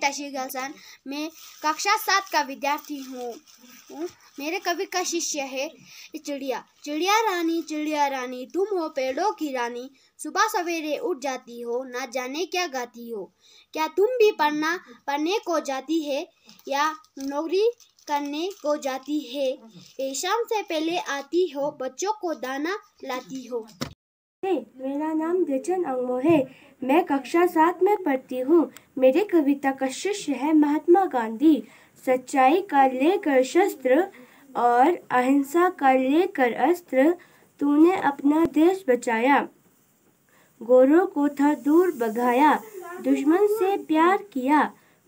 तशीर गलसान। मैं कक्षा 7 का विद्यार्थी हूँ। मेरे कवि का शिष्य है चिड़िया। चिड़िया रानी तुम हो पेड़ों की रानी, सुबह सवेरे उठ जाती हो, ना जाने क्या गाती हो। क्या तुम भी पढ़ने को जाती है या नौकरी करने को जाती है? शाम से पहले आती हो, बच्चों को दाना लाती हो। मेरा नाम जचन अंगमो है। मैं कक्षा 7 में पढ़ती हूँ। मेरी कविता का शीर्षक है महात्मा गांधी। सच्चाई का लेकर शस्त्र और अहिंसा का लेकर अस्त्र, तूने अपना देश बचाया, गोरों को था दूर भगाया, दुश्मन से प्यार किया,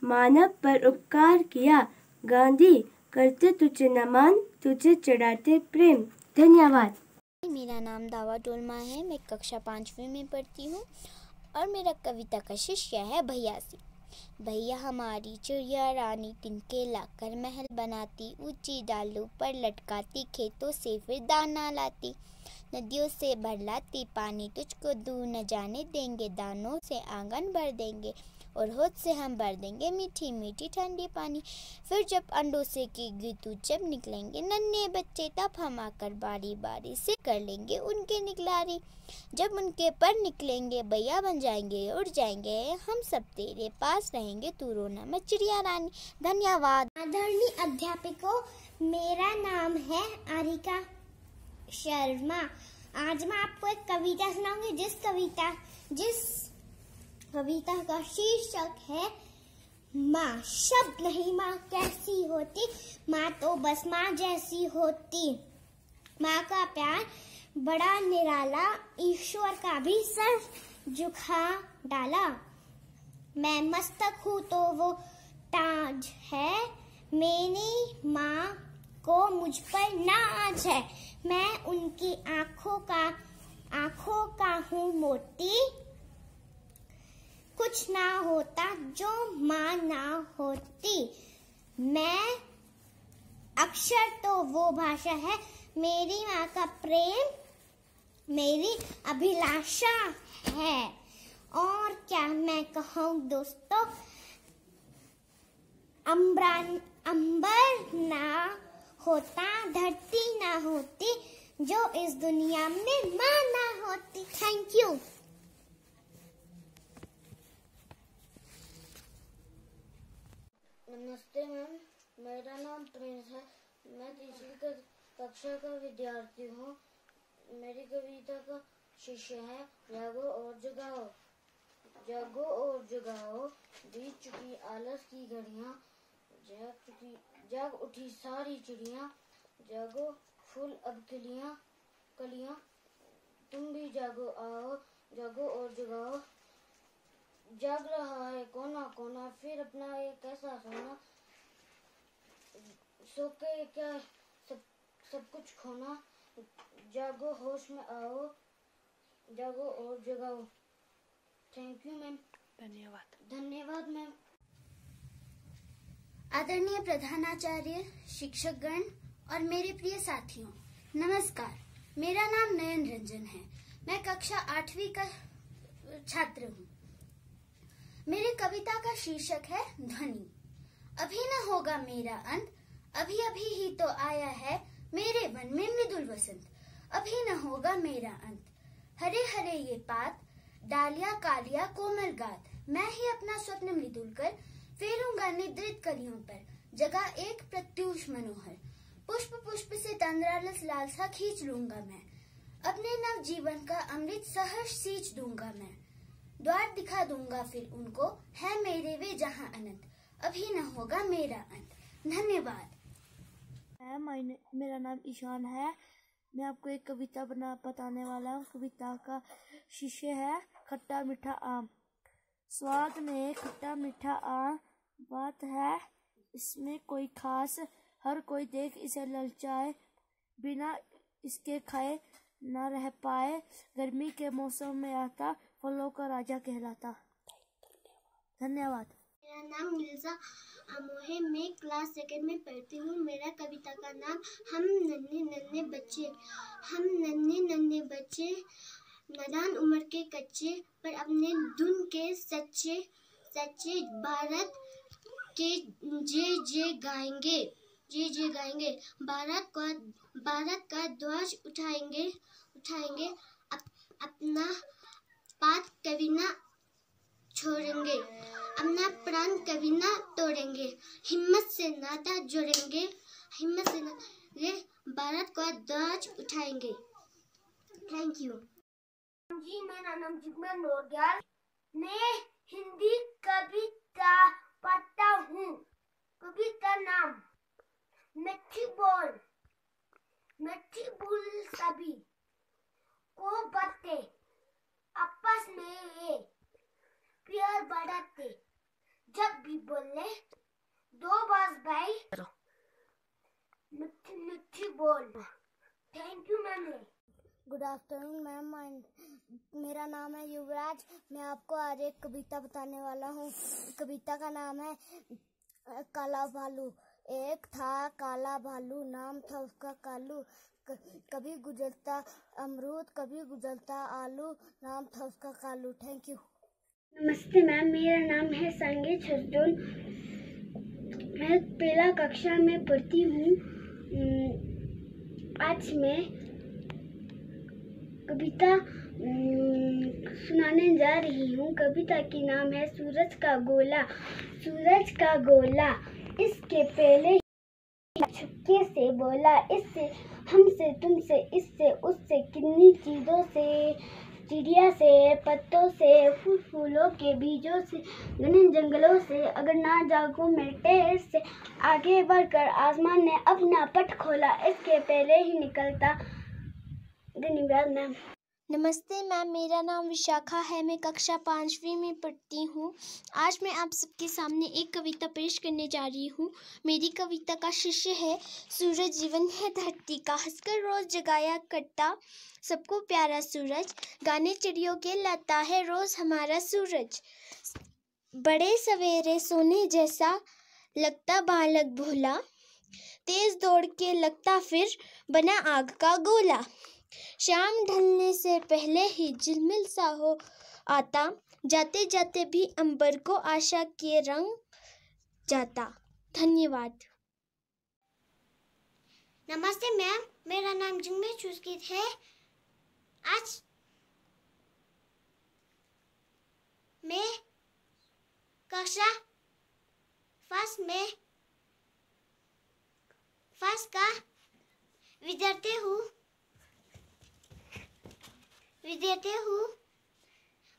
मानव पर उपकार किया। गांधी करते तुझे नमन, तुझे चढ़ाते प्रेम। धन्यवाद। मेरा नाम दावा टोलमा है। मैं कक्षा 5वीं में पढ़ती हूँ और मेरा कविता का शीर्षक है भैयासी। भैया हमारी चिड़िया रानी, तिनके लाकर महल बनाती, ऊंची डालों पर लटकाती, खेतों से फिर दाना लाती, नदियों से भर लाती पानी, तुझको दूर न जाने देंगे, दानों से आंगन भर देंगे और होद से हम भर देंगे मीठी मीठी ठंडी पानी। फिर जब अंडों से की तू जब निकलेंगे नन्हे बच्चे, तब हम आकर बारी बारी से कर लेंगे उनके निगरानी। जब उनके पर निकलेंगे भैया बन जाएंगे, उड़ जाएंगे हम सब तेरे पास रहेंगे, तू रोना मत चिड़िया रानी। धन्यवाद। आदरणीय अध्यापकों, मेरा नाम है आरिका शर्मा। आज मैं आपको एक कविता सुनाऊंगी जिस कविता का शीर्षक है माँ। शब्द नहीं माँ कैसी होती, माँ तो बस माँ जैसी होती। माँ का प्यार बड़ा निराला, ईश्वर का भी सर झुका डाला। मैं मस्तक हूँ तो वो ताज है, मेरी माँ को मुझ पर नाज है। मैं उनकी आँखों का हूँ मोती, कुछ ना होता जो माँ ना होती। मैं अक्षर तो वो भाषा है, मेरी माँ का प्रेम मेरी अभिलाषा है। और क्या मैं कहूँ दोस्तों, अंबर ना होता, धरती ना होती, जो इस दुनिया में माँ ना होती। Thank you. नमस्ते मैम, मेरा नाम प्रिंस है। मैं तीसरी कक्षा का विद्यार्थी हूँ। मेरी कविता का शीर्षक है जागो और जगाओ। जागो और जगाओ, बीत चुकी आलस की घड़ियाँ, जाग उठी सारी चिड़ियाँ। जागो फूल अब कलियाँ, तुम भी जागो आओ, जागो और जगाओ। जाग रहा है कोना कोना, फिर अपना एक ऐसा सोना, सो के क्या सब कुछ खोना। जागो होश में आओ, जागो और जगाओ। Thank you ma'am. धन्यवाद मैम। आदरणीय प्रधानाचार्य, शिक्षकगण और मेरे प्रिय साथियों, नमस्कार। मेरा नाम नयन रंजन है। मैं कक्षा 8वीं का छात्र हूँ। मेरी कविता का शीर्षक है ध्वनि। अभी न होगा मेरा अंत, अभी अभी ही तो आया है मेरे वन में मृदुल वसंत। अभी न होगा मेरा अंत, हरे हरे ये पात, डालियां कालियां कोमल गात। मैं ही अपना स्वप्न मृदुल कर फेरूंगा निद्रित कलियों पर, जगह एक प्रत्यूष मनोहर। पुष्प पुष्प से तंद्रालस लालसा खींच लूंगा मैं, अपने नव जीवन का अमृत सहर्ष सींच दूंगा मैं। द्वार दिखा दूंगा फिर उनको, है मेरे वे जहां अनंत, अभी न होगा मेरा अंत। धन्यवाद। मेरा नाम ईशान है। मैं आपको एक कविता बताने वाला हूँ। कविता का शीर्षक है खट्टा मीठा आम। स्वाद में खट्टा मीठा आम, बात है इसमें कोई खास, हर कोई देख इसे ललचाए, बिना इसके खाए ना रह पाए। गर्मी के मौसम में आता, फलों का राजा कहलाता। धन्यवाद। मेरा नाम मिर्जा अमोहे, मैं क्लास 2 में पढ़ती हूँ। मेरा कविता का नाम हम नन्हे नन्हे बच्चे, नादान उम्र के कच्चे, पर अपने धुन के सच्चे, भारत के जे गाएंगे, जे गाएंगे। भारत का ध्वज उठाएंगे, अपना पात कभी ना छोड़ेंगे, अपना प्राण कभी ना तोड़ेंगे, हिम्मत से नाता जोड़ेंगे, भारत का ध्वज उठाएंगे। थैंक यू जी। मेरा नाम जिग्मर नौरग्याल, मैं हिंदी कविता पढ़ता हूँ। कविता नाम मिठी बोल सभी को बातें आपस में प्यार बढ़ाते, जब भी बोले दो बार भाई मिठी बोल। Thank you ma'am. Good afternoon ma'am, मेरा नाम है युवराज। मैं आपको आज एक कविता बताने वाला हूँ। कविता का नाम है काला भालू। एक था काला भालू, नाम था उसका कालू। कभी गुजरता अमरूद, कभी गुजरता आलू, नाम था उसका कालू। Thank you. नमस्ते मैम, मेरा नाम है संगीत छजून। मैं पहला कक्षा में पढ़ती हूँ। आज मैं कविता सुनाने जा रही हूँ। कविता की नाम है सूरज का गोला। सूरज का गोला इसके पहले छुपके से बोला, इससे हमसे तुमसे इससे उससे कितनी चीजों से, चिड़िया से, पत्तों से, फूलों के बीजों से, घने जंगलों से, अगर ना जागूं मैं टेर से, आगे बढ़कर आसमान ने अपना पट खोला, इसके पहले ही निकलता। धन्यवाद मैम। नमस्ते मैम, मेरा नाम विशाखा है। मैं कक्षा 5वीं में पढ़ती हूँ। आज मैं आप सबके सामने एक कविता पेश करने जा रही हूँ। मेरी कविता का शीर्षक है सूरज जीवन है धरती का, हंसकर रोज जगाया करता सबको प्यारा सूरज, गाने चिड़ियों के लाता है रोज हमारा सूरज। बड़े सवेरे सोने जैसा लगता बालक भोला, तेज दौड़ के लगता फिर बना आग का गोला। शाम ढलने से पहले ही झिलमिल सा हो आता, जाते जाते भी अंबर को आशा के रंग जाता। धन्यवाद। नमस्ते मैम, मेरा नाम जिग्मर चुस्कित है। आज मैं कक्षा फर्स्ट का विद्यार्थी हूँ।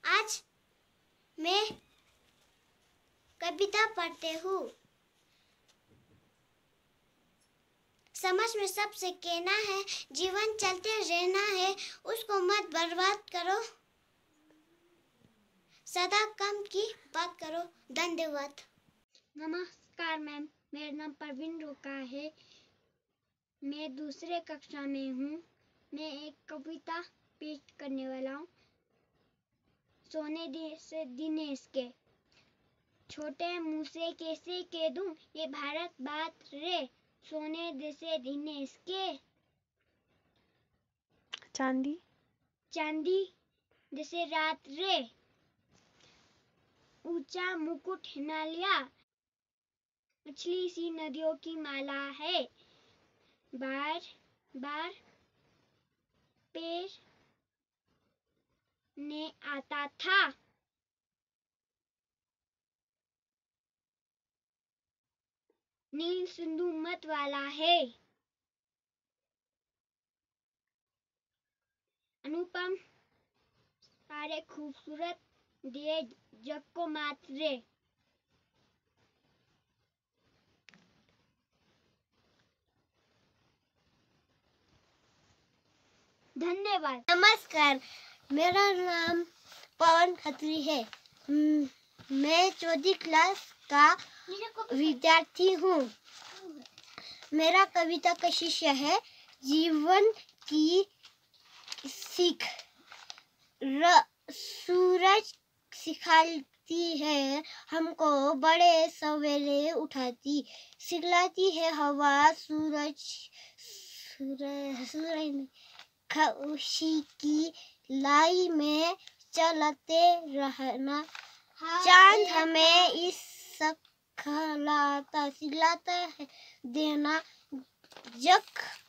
आज मैं कविता पढ़ते हूँ। समाज में सबसे कहना है, जीवन चलते रहना है, उसको मत बर्बाद करो, सदा कम की बात करो। धन्यवाद। नमस्कार मैम, मेरा नाम परवीन रोका है। मैं दूसरे कक्षा में हूँ। मैं एक कविता पेश करने वाला हूँ। सोने से दिनेश के, छोटे मुँह से कैसे कह दूं ये भारत बात रे, सोने जैसे दिनेश के, चांदी जैसे रात रे, ऊंचा मुकुट हिमालय, मछली सी नदियों की माला है, बार बार पैर ने आता था, नील सिंधु मत वाला है, अनुपम सारे खूबसूरत दिए जग को मात रे। धन्यवाद। नमस्कार, मेरा नाम पवन खत्री है। मैं 4वीं क्लास का विद्यार्थी हूँ। मेरा कविता का शीर्षक है जीवन की सीख। सूरज सिखाती है हमको, बड़े सवेरे उठाती, सिखलाती है हवा, सूरज खुशी की लाई में चलते रहना, चांद हमें इस खिलाता सिलाता है देना, जग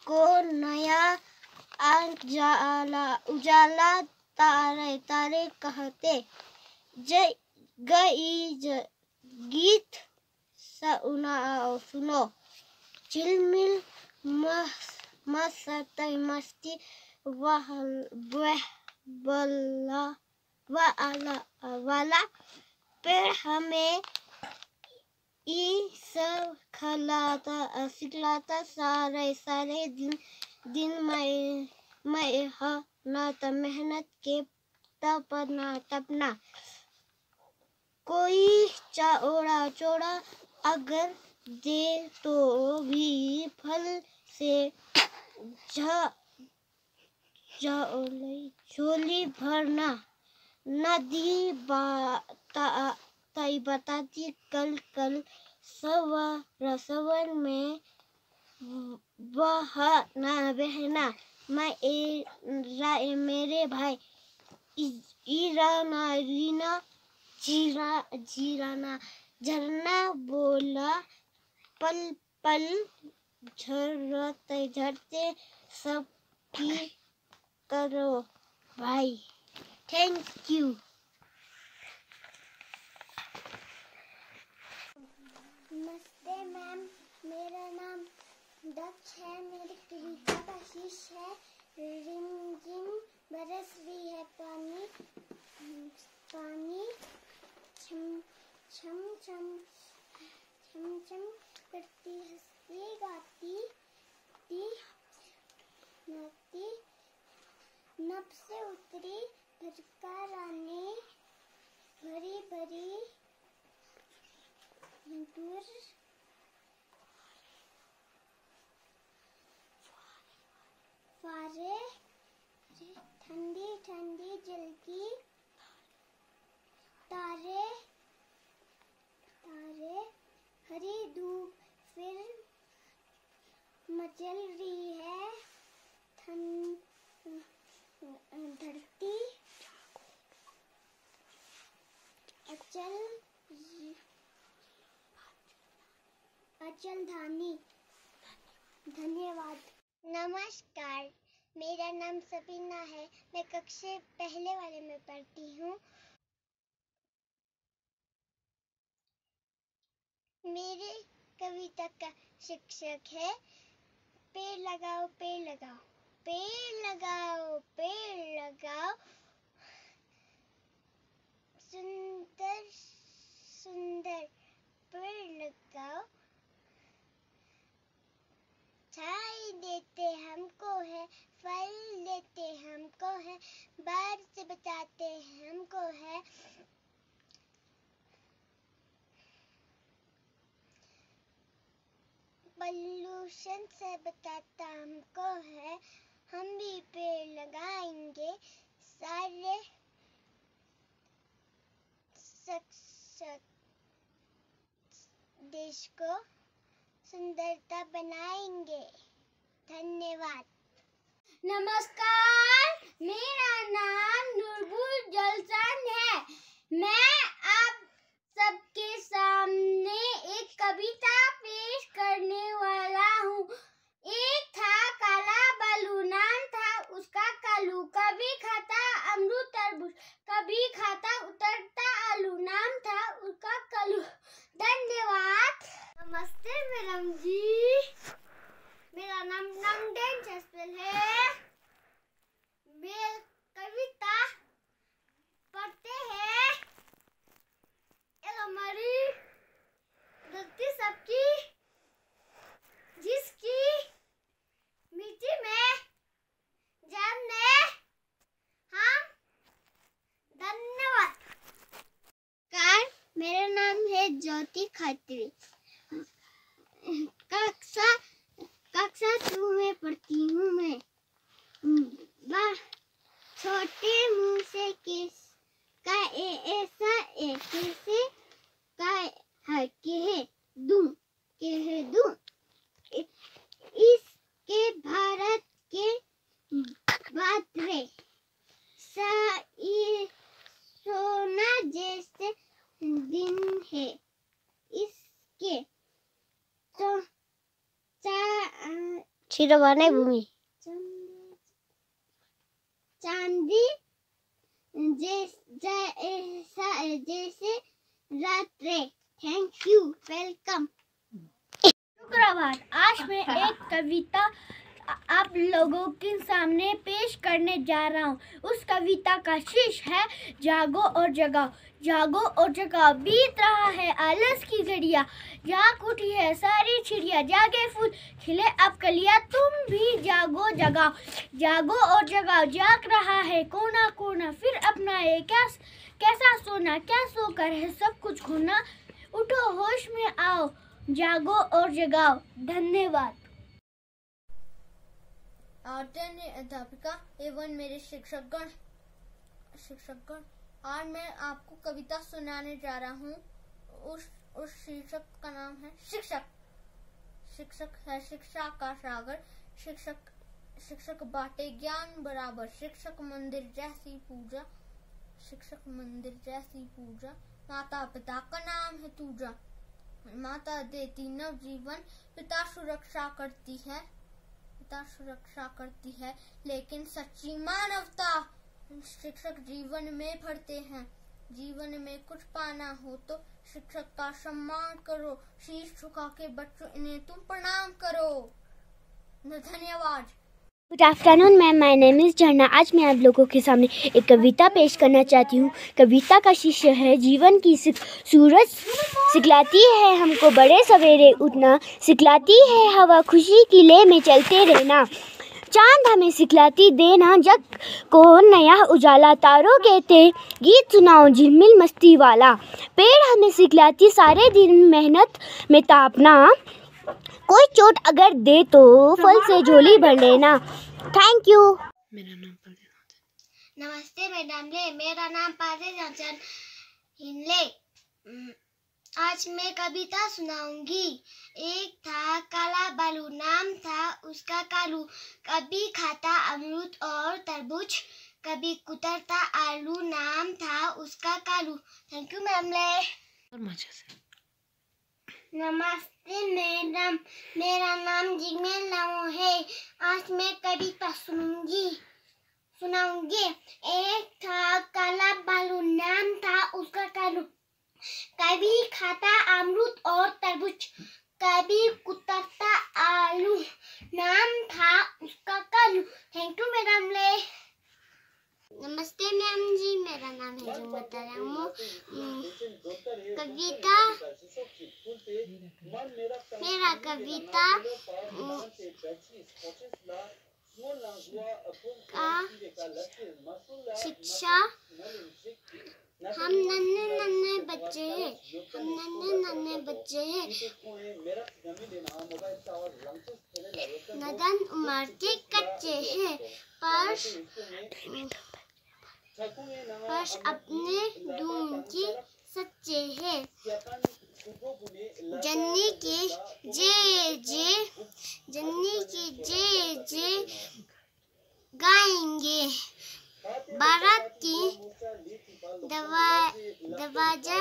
को नया उजाला तारे तारे कहते, गई गीत सुनो, चिलमिल मस्ती वाला पेड़ हमें सब खिलाता सिखलाता सारे दिन मेहनत के तपना, कोई चौड़ा अगर दे तो भी फल से झोली भरना, नदी बताती कल सवन में बहना, मैं मेरे भाई रीना झरना बोला, पल पल झरते सब की करो भाई। Thank you. नमस्ते मैम, मेरा नाम दक्ष है, मेरी कविता का शीर्षक है रिमझिम बरस रही है पानी, छम छम करती हंसती गाती नाती, नब से उतरी भरका रानी, भरी दूर फारे, ठंडी जल की तारे हरी धूप फिर मचल रही है धरती, अचल धानी। धन्यवाद। नमस्कार, मेरा नाम सबीना है, मैं कक्षा पहले वाले में पढ़ती हूँ। मेरे कविता का शीर्षक है पेड़ लगाओ पेड़ लगाओ, पेड़ लगाओ पेड़ लगाओ, सुंदर सुंदर पेड़ लगाओ, छाई देते हमको है, फल देते हमको है, बाढ़ से बचाते हमको है, पॉल्यूशन से बचाता हमको है। हम भी पेड़ लगाएंगे, सारे देश को सुंदरता बनाएंगे। धन्यवाद। नमस्कार, मेरा नाम नूरपुर जलसान है। मैं आप सबके सामने एक कविता पेश करने वाला हूँ। एक था काला बालू, नाम था उसका कालू, कभी खाता अमरूद तरबूज, कभी खाता उतरता आलू, नाम था उसका कालू। धन्यवाद। नमस्ते मैडम जी, मेरा नाम नंगडेन जसपेल है। मैं कविता पढ़ते हैं। हमारी धरती सबकी, जिसकी मिट्टी में जानने हम। धन्यवाद। मेरा नाम है ज्योति खत्री, कक्षा 2 में पढ़ती हूँ मैं। छोटे मुँह से केस का ऐसा कैसे कह दूं इसके भारत के बादरे सोना जैसे दिन है, क्षीरवाणी भूमि। चांदी जैसे रात्रे। Thank you, welcome. शुक्रवार। आज मैं एक कविता आप लोगों के सामने पेश करने जा रहा हूँ। उस कविता का शीर्ष है जागो और जगाओ। जागो और जगाओ, बीत रहा है आलस की घड़िया, जाग उठी है सारी चिड़िया, जागे फूल खिले अब कलिया, तुम भी जागो जगाओ। जागो और जगाओ, जाग रहा है कोना कोना, फिर अपना है कैसा सोना, क्या सोकर है सब कुछ खोना, उठो होश में आओ, जागो और जगाओ। धन्यवाद। आदरणीय अध्यापिका एवं मेरे शिक्षकगण, आज मैं आपको कविता सुनाने जा रहा हूँ। उस शीर्षक का नाम है शिक्षक। शिक्षक है शिक्षा का सागर, शिक्षक बाटे ज्ञान बराबर, शिक्षक मंदिर जैसी पूजा, शिक्षक मंदिर जैसी पूजा, माता पिता का नाम है पूजा, माता देती नव जीवन, पिता सुरक्षा करती है लेकिन सच्ची मानवता शिक्षक जीवन में भरते हैं। जीवन में कुछ पाना हो तो शिक्षक का सम्मान करो, शीश झुका के बच्चों इन्हें तुम प्रणाम करो। धन्यवाद। Good afternoon ma'am, my name is झरना। आज मैं आप लोगों के सामने एक कविता पेश करना चाहती हूँ। कविता का शीर्षक है जीवन की सूरज सिखलाती है हमको बड़े सवेरे उठना, सिखलाती है हवा खुशी की ले में चलते रहना, चांद हमें सिखलाती देना जग को नया उजाला, तारों कहते गीत सुनाओ झिलमिल मस्ती वाला, पेड़ हमें सिखलाती सारे दिन मेहनत में तापना, कोई चोट अगर दे तो फल से झोली भर लेना। Thank you. नमस्ते मैडम ले, मेरा नाम पादे जाचन हिनले। आज मैं कविता सुनाऊंगी। एक था काला बालू, नाम था उसका कालू, कभी खाता अमरूद और तरबूज, कभी कुतरता आलू, नाम था उसका कालू। थैंक यू मैम ले। नमस्ते मैडम, मेरा नाम जिगमेल लामो है। आज मैं कविता सुनाऊंगी। एक था काला बालू, नाम था उसका कालू, कभी खाता अमरूद और तरबूज, कभी कुतरता आलू, नाम था उसका कालू। थैंक यू मैडम ले। नमस्ते मैम जी, मेरा नाम है मेरा कविता शिक्षा। हम नन्हे बच्चे हैं, नदन उम्र के कच्चे हैं, पर अपने दून की सच्चे हैं, जन्नी की जे गाएंगे, भारत की दरवाजा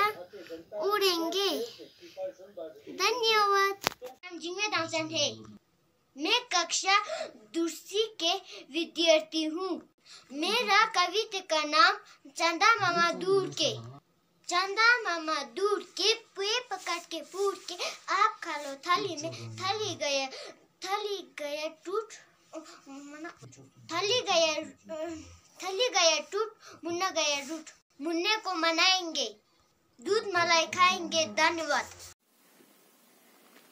उड़ेंगे। धन्यवाद। मैं कक्षा दूसरी के विद्यार्थी हूँ। मेरा कविता का नाम चंदा मामा दूर के पे पकड़ के पूर के आप खा लो थाली में, थली गया टूट मुन्ना गया रूट, मुन्ने को मनाएंगे दूध मलाई खाएंगे। धन्यवाद।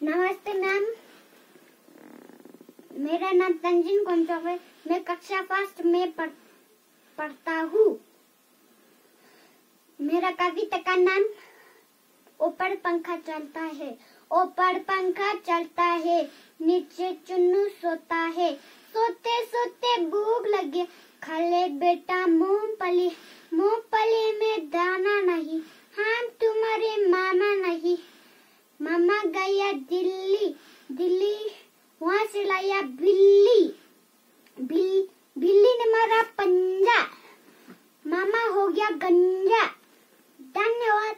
नमस्ते मैम, मेरा नाम तंजीन कोंचोक है। मैं कक्षा फर्स्ट में पढ़ता हूँ। मेरा कविता का नाम ऊपर पंखा चलता है। ऊपर पंखा चलता है, नीचे चुन्नू सोता है, सोते सोते भूख लगे, खा ले बेटा मूंगफली, मूंगफली में दाना नहीं, हम तुम्हारे मामा नहीं। मामा गया दिल्ली, वहाँ से लाया बिल्ली, बिल्ली ने मारा पंजा, मामा हो गया गंजा। धन्यवाद।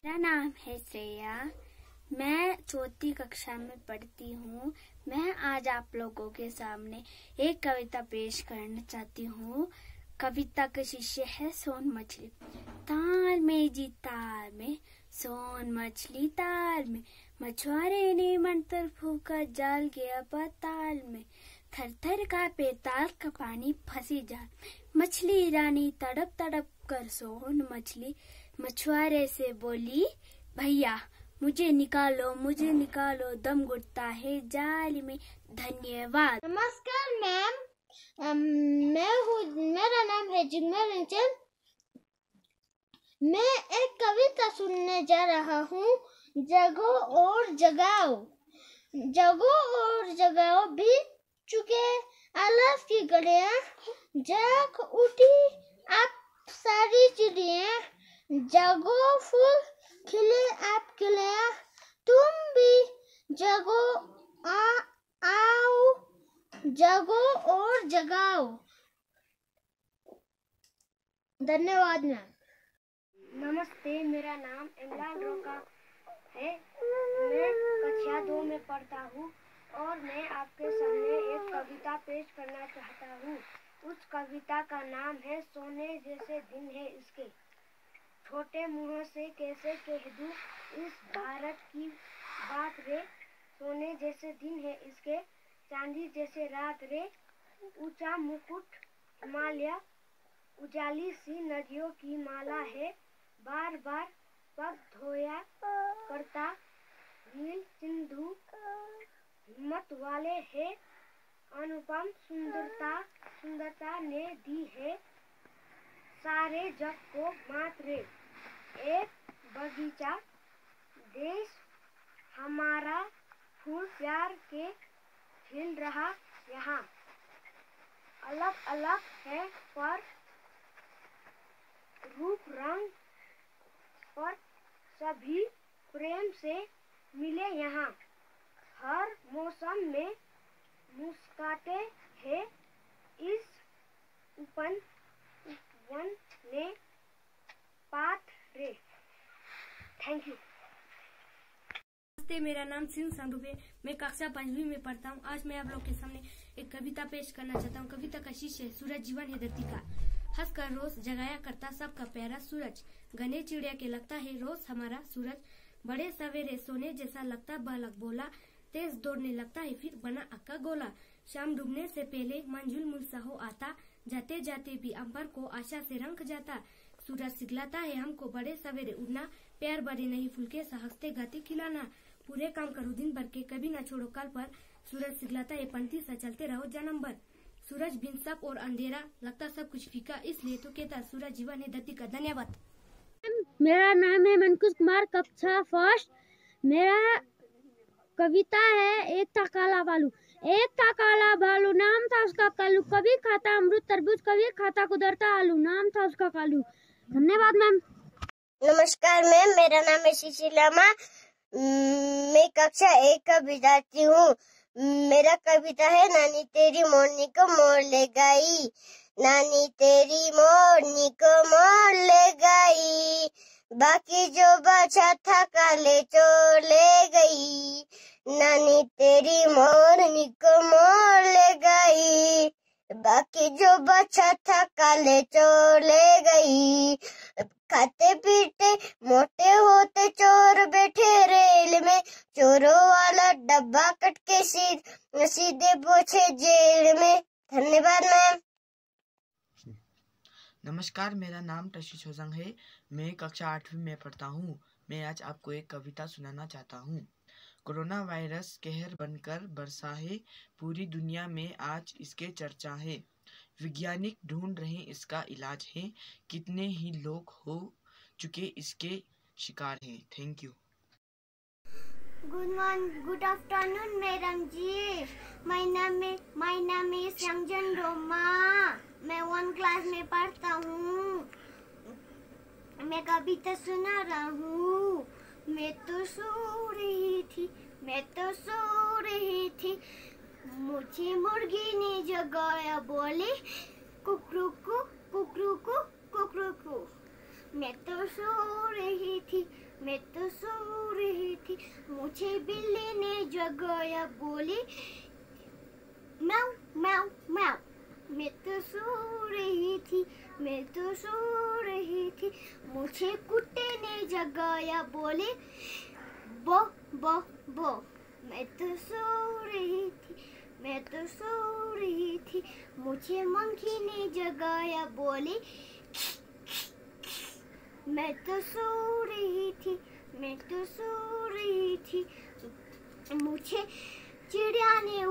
मेरा नाम है श्रेया। मैं चौथी कक्षा में पढ़ती हूँ। मैं आज आप लोगों के सामने एक कविता पेश करना चाहती हूँ। कविता का शीर्षक है सोन मछली। ताल में जी ताल में, सोन मछली ताल में, मछुआरे ने मंत्र फूका, जाल गया पाताल में। थर थर कांपे ताल का पानी, फंसी जाल मछली रानी, तड़प तड़प कर सोन मछली मछुआरे से बोली, भैया मुझे निकालो, दम घुटता है जाल में। धन्यवाद। नमस्कार मैम, मेरा नाम है जिग्मर रंजन। मैं एक कविता सुनने जा रहा हूँ। जगो और जगाओ बीत चुके आलस की गलियां, जाग उठी आप सारी चिड़िया। जगो फूल खिले आप खिले, तुम भी जगो आओ, जगो और जगाओ। धन्यवाद मैम। नमस्ते, मेरा नाम इमरान रोका है। मैं कक्षा 2 में पढ़ता हूँ और मैं आपके सामने एक कविता पेश करना चाहता हूँ। उस कविता का नाम है सोने जैसे दिन है इसके। छोटे मुंह से कैसे कह दूं इस भारत की बात रे, सोने जैसे दिन है इसके, चांदी जैसे रात रे। ऊंचा मुकुट हिमालय, उजाली सी नदियों की माला है। बार बार पग धोया करता नील सिंधु, हिम्मत वाले है अनुपम सुंदरता ने दी है सारे जग को मात रे। एक बगीचा देश हमारा, फूल प्यार के खिल रहा यहाँ। अलग अलग है पर रूप रंग, पर सभी प्रेम से मिले यहाँ। हर मौसम में मुस्काते हैं इस वन ने पात रे। Thank you. नमस्ते, मेरा नाम सिंह संधू है। मैं कक्षा 5वीं में पढ़ता हूँ। आज मैं आप लोग के सामने एक कविता पेश करना चाहता हूँ। कविता का शीर्षक है सूरज जीवन है धरती का। हंस कर रोज जगाया करता सबका प्यारा सूरज, घने चिड़िया के लगता है रोज हमारा सूरज। बड़े सवेरे सोने जैसा लगता बालक बोला, तेज दौड़ने लगता है फिर बना अक्का गोला। शाम डूबने से पहले मंजुल मुलसा हो आता, जाते जाते भी अंबर को आशा से रंग जाता। सूरज सिखलाता है हमको बड़े सवेरे उड़ना, प्यार बड़े नहीं फुलके सा हंसते गाते खिलाना। पूरे काम करो दिन भर के कभी ना छोड़ो कल पर, सूरज सिखलाता है पंक्ति सा चलते रहो जन्म भर। सूरज बिन सब और अंधेरा लगता सब कुछ फीका, इसलिए तो कहता सूरज जीवन है धरती का। धन्यवाद। मेरा नाम है मनकुश कुमार, कक्षा फर्स्ट। मेरा कविता है एक था काला भालू। एक था काला भालू, नाम था उसका कालू, कभी खाता अमरूद तरबूज, कभी खाता कुदरता आलू, नाम था उसका कालू। धन्यवाद मैम। नमस्कार मैम, मेरा नाम है सुशीला माँ। मैं कक्षा 1 का विद्यार्थी हूँ। मेरा कविता है नानी तेरी मोरनी को मोर ले गई, नानी तेरी मोरनी को मोर ले गई, बाकी जो बचा था काले चोर ले गई, नानी तेरी मोरनी को मोर ले गई, बाकी जो बचा था काले चोर ले गई। खाते पीते मोटे होते चोर बैठे रेल में, चोरों वाला डब्बा कट के सीधे पहुंचे जेल में। धन्यवाद मैम। नमस्कार, मेरा नाम टशी सोजंग है। मैं कक्षा 8वीं में पढ़ता हूँ। मैं आज आपको एक कविता सुनाना चाहता हूँ। कोरोना वायरस कहर बनकर बरसा है, पूरी दुनिया में आज इसके चर्चा है। वैज्ञानिक ढूंढ रहे इसका इलाज है, कितने ही लोग हो चुके इसके शिकार हैं। Thank you. Good afternoon madam ji. My name is Ranjan Roma. मैं 1 क्लास में पढ़ता हूँ। मैं कविता सुना रहा हूँ। मैं तो सो रही थी, मुझे मुर्गी ने जगाया, बोले कुकरू को कुकरू को कुकरू को। मैं तो सो रही थी, मैं तो सो रही थी, मुझे बिल्ली ने जगाया, बोली म्याऊ म्याऊ म्याऊ। मैं तो सो रही थी, मैं तो सो रही थी, मुझे कुत्ते ने जगाया, बोले बो बो बो। मैं तो सो रही थी, मैं तो सो रही थी, मुझे मंकी ने जगाया, बोली मैं तो सो रही थी, मैं तो सो रही थी, मुझे चिड़िया ने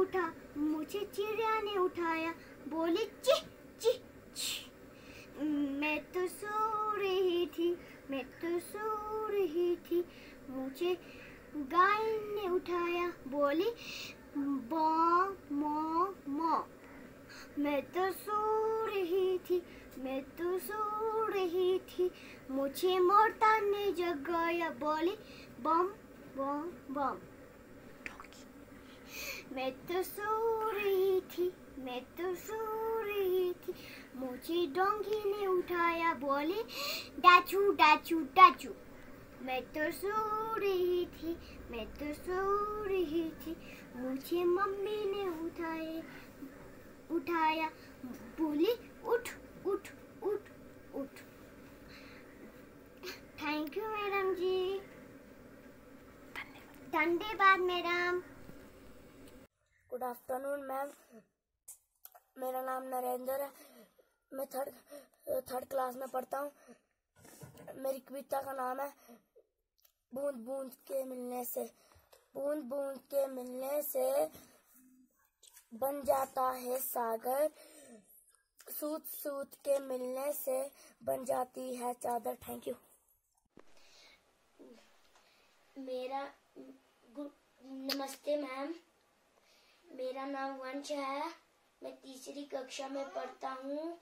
उठाया, बोली ची ची ची। मैं तो सो रही थी, मैं तो सो रही थी, मुझे गाय ने उठाया, बोली बो मो मो। मैं तो सो रही थी, मैं तो सो रही थी, मुझे मोरता ने जगाया, बोली बम बम बम। मैं तो सो रही थी, मैं तो सो रही थी, मुझे डोंगी ने उठाया, बोली डाचू डाचू डाचू। मैं तो सो रही थी, मैं तो सो रही थी, मुझे मम्मी ने उठाया, बोली उठ उठ उठ उठ। थैंक यू मैडम जी, धन्यवाद मैडम। गुड आफ्टरनून मैम, मेरा नाम नरेंद्र है, मैं थर्ड क्लास में पढ़ता हूँ। मेरी कविता का नाम है बूंद बूंद के मिलने से। बूंद बूंद के मिलने से बन जाता है सागर, सूत सूत के मिलने से बन जाती है चादर। Thank you. नमस्ते मैम, मेरा नाम वंश है, मैं तीसरी कक्षा में पढ़ता हूँ।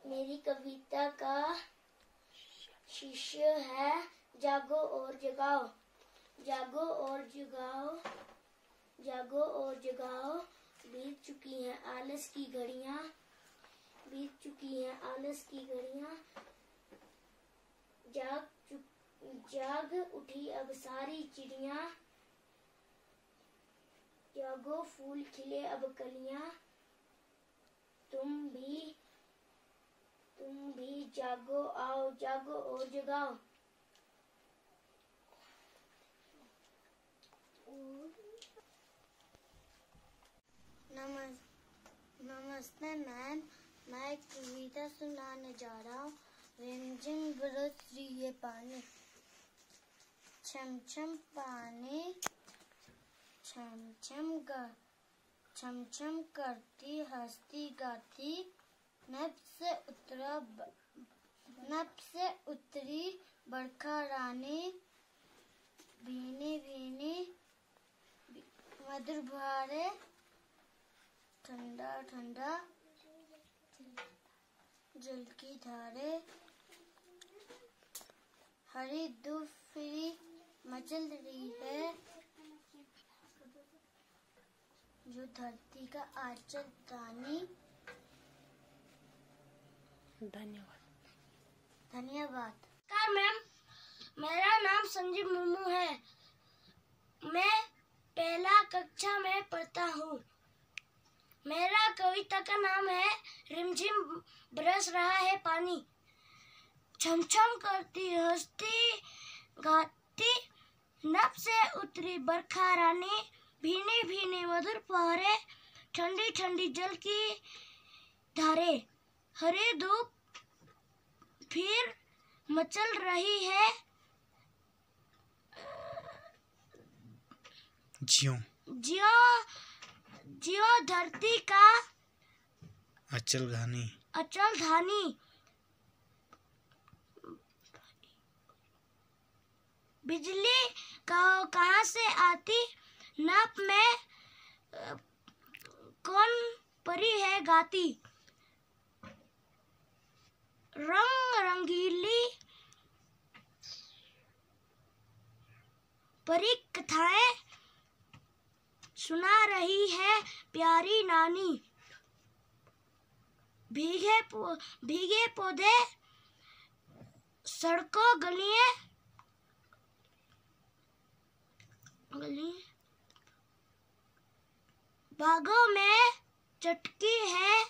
मेरी कविता का शीर्षक है जागो और जगाओ। जागो और जगाओ, जागो और जगाओ, बीत चुकी हैं आलस की घड़ियां, बीत चुकी हैं आलस की घड़ियां, जाग उठी अब सारी चिड़ियां, जागो फूल खिले अब कलियां, तुम भी जागो, आओ जागो और जगाओ। नमस्ते मैम, मैं एक कविता सुनाने जा रहा हूँ। रिमझिम बरस रही है पानी, छम छम पानी, छम छम करती हंसती गाती, नभ से उतरी बरखा रानी, भीनी भीनी मधुर बहारे, ठंडा ठंडा जल की धारे, हरी धूप फिरी मचल रही है, जो धरती का आंचल तानी। धन्यवाद। नमस्कार मैम, मेरा नाम संजीव मुर्मू है, मैं पहला कक्षा में पढ़ता हूँ। मेरा कविता का नाम है रिमझिम बरस रहा है पानी, छम छम करती हंसती गाती, नभ से उतरी बरखा रानी, भीनी भीनी मधुर फुहारे, ठंडी ठंडी जल की धारे, हरी धूप फिर मचल रही है, जियो धरती का अचल धानी। बिजली कहाँ से आती, नभ में कौन परी है गाती, रंग रंगीली परी कथाएं सुना रही है प्यारी नानी। भीगे पौधे, सड़कों गलियां बागों में चटकी है,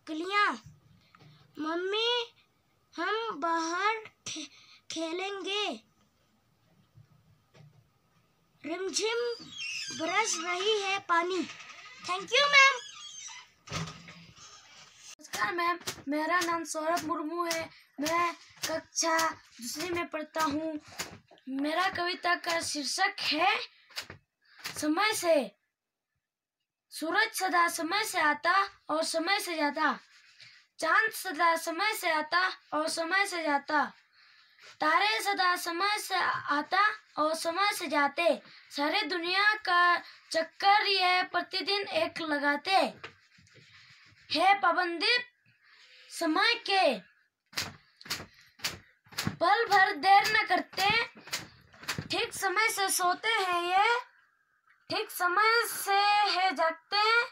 कलियां। मम्मी हम बाहर खेलेंगे, रिमझिम बरस रही है पानी। Thank you ma'am. नमस्कार मैम, मेरा नाम सौरभ मुर्मू है। मैं कक्षा 2 में पढ़ता हूँ। मेरा कविता का शीर्षक है समय से। सूरज सदा समय से आता और समय से जाता, चांद सदा समय से आता और समय से जाता, तारे सदा समय से आता और समय से जाते, सारे दुनिया का चक्कर ये प्रतिदिन एक लगाते है पाबंदी समय के, पल भर देर न करते, ठीक समय से सोते हैं ये, ठीक समय से है जागते हैं।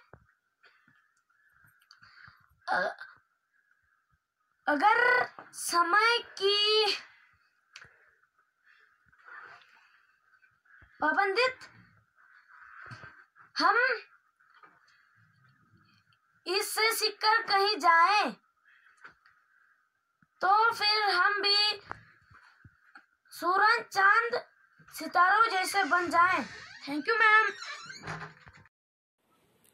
अगर समय की पाबंदित हम इससे सीखकर कहीं जाएं, तो फिर हम भी सूरज चांद सितारों जैसे बन जाएं। Thank you ma'am.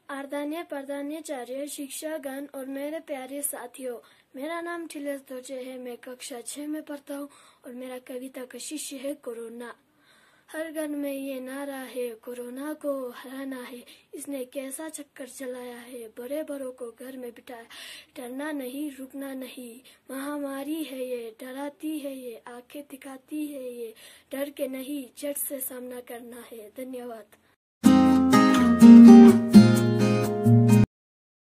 आर्दान्य प्रधानाचार्य, शिक्षागण और मेरे प्यारे साथियों, मेरा नाम थिलेश दोचे है। मैं कक्षा 6 में पढ़ता हूँ और मेरा कविता का शीर्षक है कोरोना। हर घर में ये नारा है, कोरोना को हराना है। इसने कैसा चक्कर चलाया है, बड़े बड़ों को घर में बिठाया। डरना नहीं, रुकना नहीं, महामारी है ये, डराती है ये, आंखें दिखाती है ये। डर के नहीं, झट से सामना करना है। धन्यवाद।